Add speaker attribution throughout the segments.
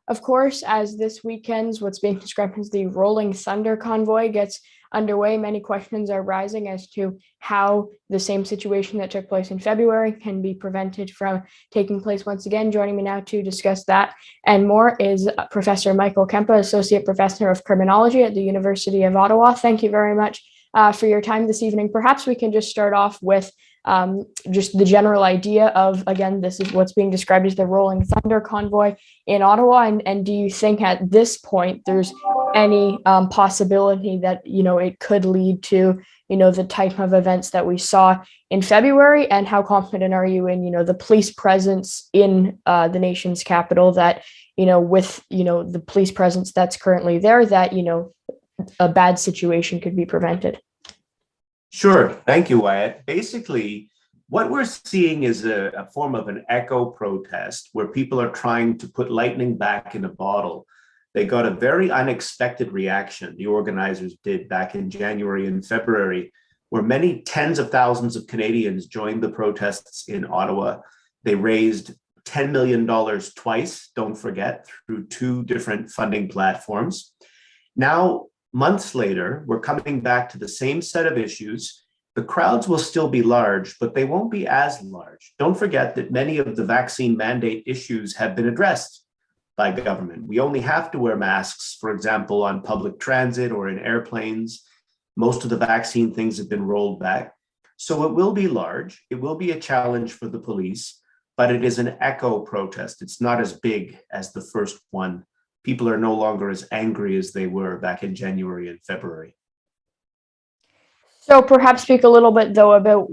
Speaker 1: Of course, as this weekend's what's being described as the Rolling Thunder convoy gets underway, many questions are rising as to how the same situation that took place in February can be prevented from taking place once again. Joining me now to discuss that and more is Professor Michael Kempa, Associate Professor of Criminology at the University of Ottawa. Thank you very much for your time this evening. Perhaps we can just start off with just the general idea of, again, this is what's being described as the Rolling Thunder convoy in Ottawa. And do you think at this point there's any possibility that, it could lead to, the type of events that we saw in February? And how confident are you in, the police presence in the nation's capital that, with, the police presence that's currently there, that, a bad situation could be prevented?
Speaker 2: Sure. Thank you, Wyatt. Basically, what we're seeing is a form of an echo protest where people are trying to put lightning back in a bottle. They got a very unexpected reaction, the organizers did back in January and February, where many tens of thousands of Canadians joined the protests in Ottawa. They raised $10 million twice, don't forget, through two different funding platforms. Now, months later, we're coming back to the same set of issues. The crowds will still be large, but they won't be as large. Don't forget that many of the vaccine mandate issues have been addressed by government. We only have to wear masks, for example, on public transit or in airplanes. Most of the vaccine things have been rolled back. So it will be large. It will be a challenge for the police, but it is an echo protest. It's not as big as the first one. People are no longer as angry as they were back in January and February.
Speaker 1: So perhaps speak a little bit, though, about,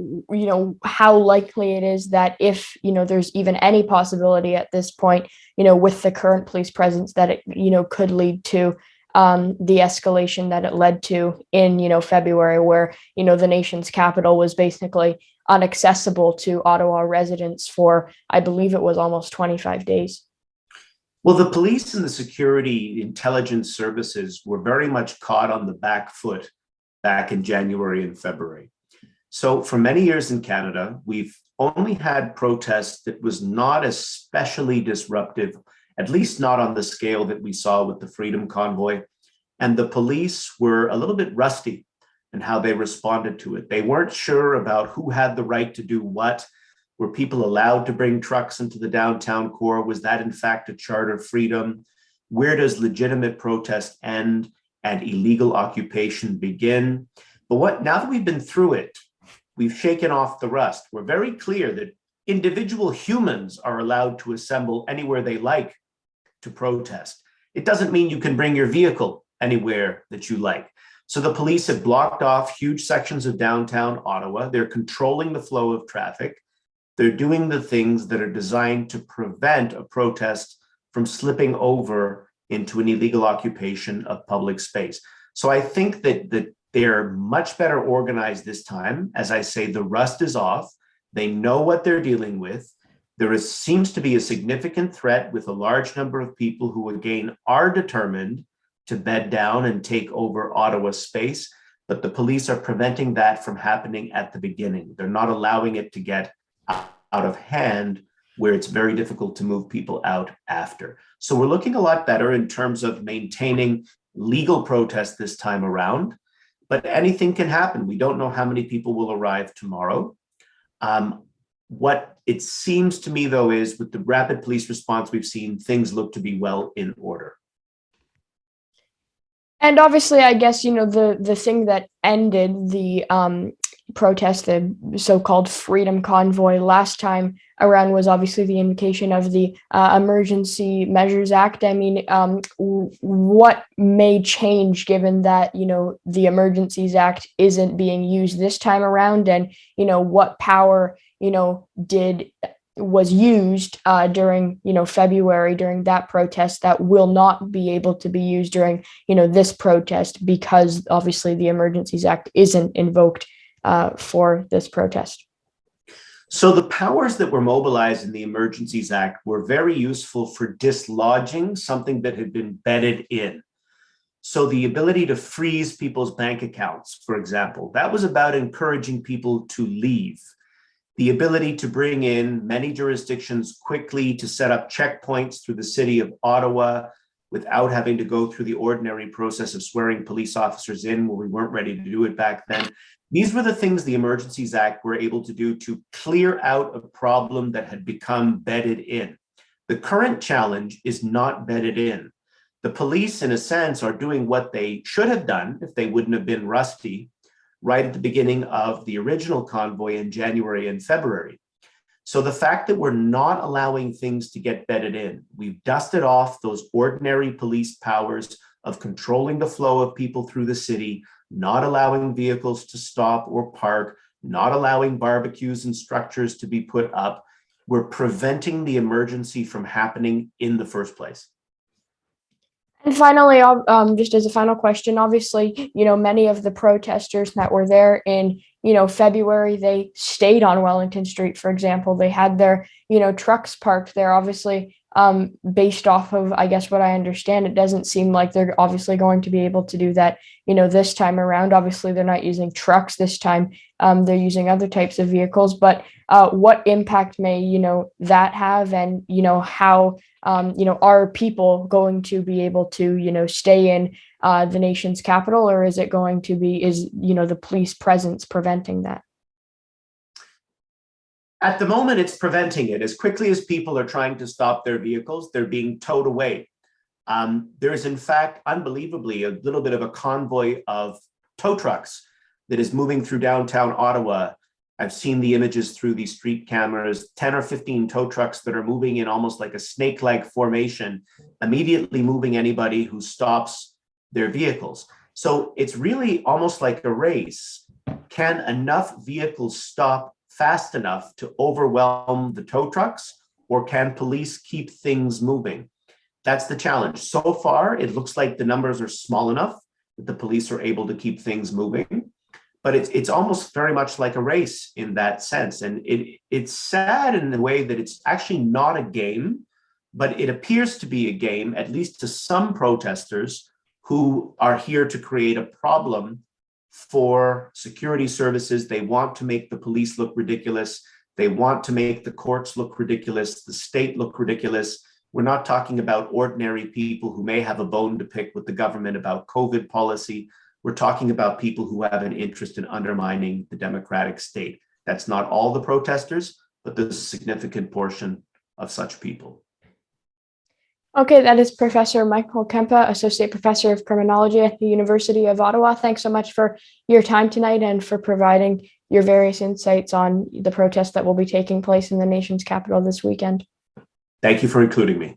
Speaker 1: how likely it is that if, there's even any possibility at this point, with the current police presence, that it, could lead to the escalation that it led to in, February, where, the nation's capital was basically inaccessible to Ottawa residents for, I believe it was almost 25 days.
Speaker 2: Well, the police and the security intelligence services were very much caught on the back foot back in January and February. So for many years in Canada, we've only had protests that was not especially disruptive, at least not on the scale that we saw with the Freedom Convoy. And the police were a little bit rusty in how they responded to it. They weren't sure about who had the right to do what. Were people allowed to bring trucks into the downtown core? Was that in fact a charter freedom? Where does legitimate protest end and illegal occupation begin? But now that we've been through it, we've shaken off the rust. We're very clear that individual humans are allowed to assemble anywhere they like to protest. It doesn't mean you can bring your vehicle anywhere that you like. So the police have blocked off huge sections of downtown Ottawa. They're controlling the flow of traffic. They're doing the things that are designed to prevent a protest from slipping over into an illegal occupation of public space. So I think that they're much better organized this time. As I say, the rust is off. They know what they're dealing with. Seems to be a significant threat with a large number of people who, again, are determined to bed down and take over Ottawa space. But the police are preventing that from happening at the beginning. They're not allowing it to get out of hand where it's very difficult to move people out after. So we're looking a lot better in terms of maintaining legal protest this time around, but anything can happen. We don't know how many people will arrive tomorrow. What it seems to me, though, is with the rapid police response we've seen, things look to be well in order.
Speaker 1: And obviously, I guess, the thing that ended the protest, the so-called Freedom Convoy last time around, was obviously the invocation of the Emergency Measures Act. I mean, what may change given that, the Emergencies Act isn't being used this time around, and, what power, was used during, February, during that protest, that will not be able to be used during, this protest, because obviously the Emergencies Act isn't invoked for this protest.
Speaker 2: So the powers that were mobilized in the Emergencies Act were very useful for dislodging something that had been bedded in. So the ability to freeze people's bank accounts, for example, that was about encouraging people to leave. the ability to bring in many jurisdictions quickly to set up checkpoints through the city of Ottawa without having to go through the ordinary process of swearing police officers in when we weren't ready to do it back then. These were the things the Emergencies Act were able to do to clear out a problem that had become bedded in. The current challenge is not bedded in. The police, in a sense, are doing what they should have done if they wouldn't have been rusty right at the beginning of the original convoy in January and February. So the fact that we're not allowing things to get bedded in, we've dusted off those ordinary police powers of controlling the flow of people through the city, not allowing vehicles to stop or park, not allowing barbecues and structures to be put up. We're preventing the emergency from happening in the first place.
Speaker 1: And finally, just as a final question, obviously, many of the protesters that were there in, February, they stayed on Wellington Street, for example. They had their, trucks parked there. Obviously, based off of, I guess, what I understand, it doesn't seem like they're obviously going to be able to do that, this time around. Obviously, they're not using trucks this time. They're using other types of vehicles. But what impact may, that have, and, how, are people going to be able to, stay in the nation's capital, or is it going to be, the police presence preventing that?
Speaker 2: At the moment, it's preventing it. As quickly as people are trying to stop their vehicles, they're being towed away. There is, in fact, unbelievably, a little bit of a convoy of tow trucks that is moving through downtown Ottawa. I've seen the images through these street cameras, 10 or 15 tow trucks that are moving in almost like a snake-like formation, immediately moving anybody who stops their vehicles. So it's really almost like a race. Can enough vehicles stop fast enough to overwhelm the tow trucks, or can police keep things moving? That's the challenge. So far, it looks like the numbers are small enough that the police are able to keep things moving, but it's almost very much like a race in that sense. And it's sad in the way that it's actually not a game, but it appears to be a game, at least to some protesters who are here to create a problem for security services. They want to make the police look ridiculous. They want to make the courts look ridiculous, the state look ridiculous. We're not talking about ordinary people who may have a bone to pick with the government about COVID policy. We're talking about people who have an interest in undermining the democratic state. That's not all the protesters, but there's a significant portion of such people.
Speaker 1: Okay, that is Professor Michael Kempa, Associate Professor of Criminology at the University of Ottawa. Thanks so much for your time tonight and for providing your various insights on the protests that will be taking place in the nation's capital this weekend.
Speaker 2: Thank you for including me.